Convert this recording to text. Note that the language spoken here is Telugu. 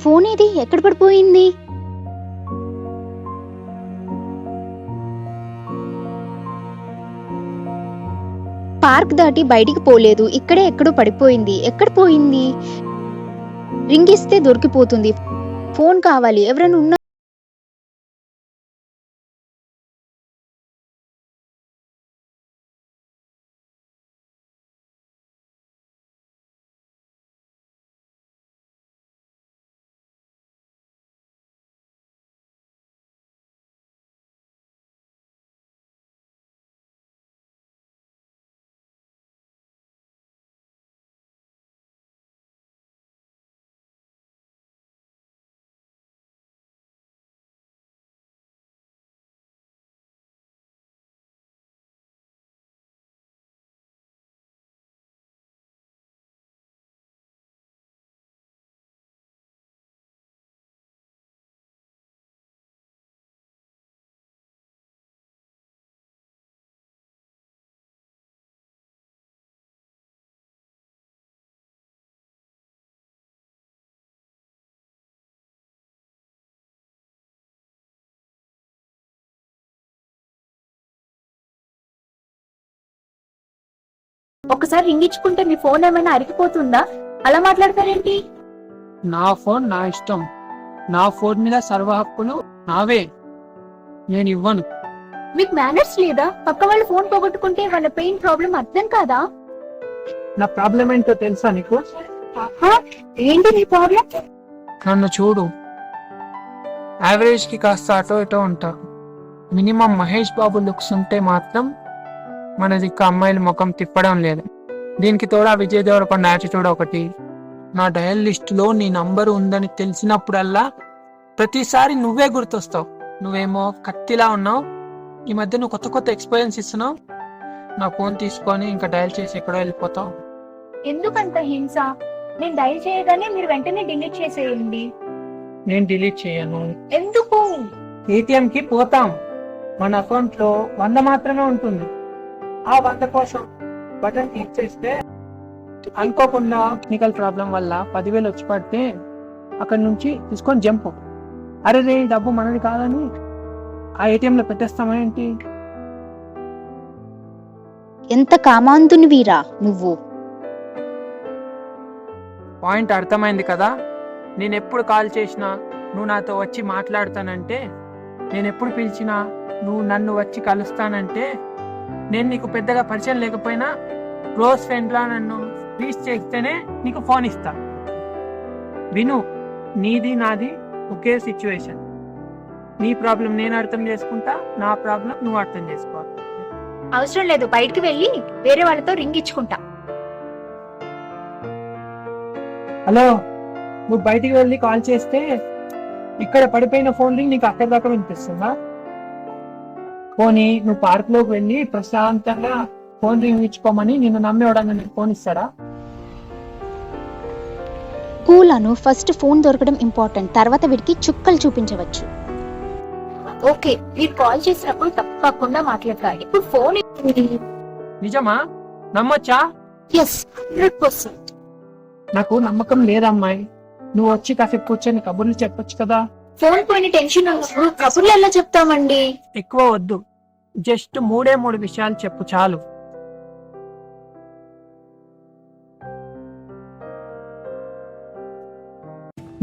ఫోన్ ఏది ఎక్కడ పడిపోయింది? పార్క్ దాటి బయటికి పోలేదు, ఇక్కడే ఎక్కడో పడిపోయింది. ఎక్కడ పోయింది? రింగ్ ఇస్తే దొరికిపోతుంది. ఫోన్ కావాలి, ఎవరైనా ఉన్నా? ఒకసారి రింగ్ ఇచ్చుకుంటే మీ ఫోన్ ఏమైనా అరిగిపోతుందా? అలా మాట్లాడతారేంటి? నా ఫోన్ నా ఇష్టం. నా ఫోన్ మీద సర్వ హక్కులు నావే. నేను ఇవ్వను. మీకు మేనర్స్ లేదా? పక్క వాళ్ళ ఫోన్ పోగొట్టుకుంటే వాళ్ళ పెయిన్ ప్రాబ్లం అర్థం కాదా? నా ప్రాబ్లం ఏంటో తెలుసా నీకు? ఏంటి నీ ప్రాబ్లం? నన్ను చూడు, యావరేజ్ కి కాస్త అటో ఇటో ఉంటా. మినిమం మహేష్ బాబు లుక్స్ ఉంటే మాత్రం మన దిక్కు అమ్మాయిల ముఖం తిప్పడం లేదు. దీనికి తోడా విజయ్ దేవరకొండ యాటిట్యూడ్ ఒకటి. నా డయల్ లిస్ట్ లో నీ నంబర్ ఉందని తెలిసినప్పుడల్లా ప్రతిసారి నువ్వే గుర్తొస్తావు. నువ్వేమో కత్తిలా ఉన్నావు. ఈ మధ్య నువ్వు కొత్త కొత్త ఎక్స్పీరియన్స్ ఇస్తున్నావు. నా ఫోన్ తీసుకొని ఇంకా డయల్ చేసి ఎక్కడో వెళ్ళిపోతావు. ఎందుకంత హింస? నేను డైల్ చేయగానే మీరు వెంటనే డిలీట్ చేసేయండి. నేను డిలీట్ చేయను. ఎందుకు? ఏటీఎం కి పోతాం. మన అకౌంట్ లో 100 మాత్రమే ఉంటుంది. ఆ 100 కోసం బటన్ క్లిక్ చేస్తే అనుకోకుండా టెక్నికల్ ప్రాబ్లం వల్ల 10,000 వచ్చి పడితే అక్కడి నుంచి తీసుకొని జంప్. అరే రే, డబ్బు మనది కాదని ఆ ఏటీఎం లో పెట్టేస్తామా ఏంటి? ఎంత కామాంతుని వీరా నువ్వు. పాయింట్ అర్థమైంది కదా? నేను ఎప్పుడు కాల్ చేసినా నువ్వు నాతో వచ్చి మాట్లాడతానంటే, నేను ఎప్పుడు పిలిచినా నువ్వు నన్ను వచ్చి కలుస్తానంటే, నేను నీకు పెద్దగా పరిచయం లేకపోయినా క్లోజ్ ఫ్రెండ్లా నన్ను రీచ్ చేస్తేనే నీకు ఫోన్ ఇస్తా. విను, నీది నాది ఒకే సిచ్యువేషన్. నీ ప్రాబ్లం నేను అర్థం చేసుకుంటా, నా ప్రాబ్లం నువ్వు అర్థం చేసుకోవాలి. అవసరం లేదు, బయటికి వెళ్ళి వేరే వాళ్ళతో రింగ్ ఇచ్చుకుంటా. హలో, నువ్వు బయటికి వెళ్ళి కాల్ చేస్తే ఇక్కడ పడిపోయిన ఫోన్ రింగ్ నీకు అక్కడి దాకా వినిపిస్తుందా? పోనీ నువ్వు పార్క్ లోకి వెళ్ళి ప్రశాంతంగా ఫోన్ రింగ్ ఇచ్చుకోమని నిన్ను నమ్మేవాడని నీకు ఫోన్ ఇస్తాడా? కూలను ఫస్ట్ ఫోన్ దొరకడం ఇంపార్టెంట్, తర్వాత వీడికి చుక్కలు చూపించవచ్చు. ఓకే, మీరు కాల్ చేసినప్పుడు తప్పకుండా మాట్లాడతారు. ఇప్పుడు ఫోన్ నిజమా? నమ్మొచ్చా? ఎస్, 100%. నాకు నమ్మకం లేదమ్మాయి. నువ్వు వచ్చి కాసేపు కూర్చొని కబుర్లు చెప్పొచ్చు కదా. ఫోన్ పోయిన టెన్షన్ ఉన్నప్పుడు కబుర్లు ఎలా చెప్తామండి? ఎక్కువ వద్దు, జస్ట్ 3 విషయాలు చెప్పు చాలు.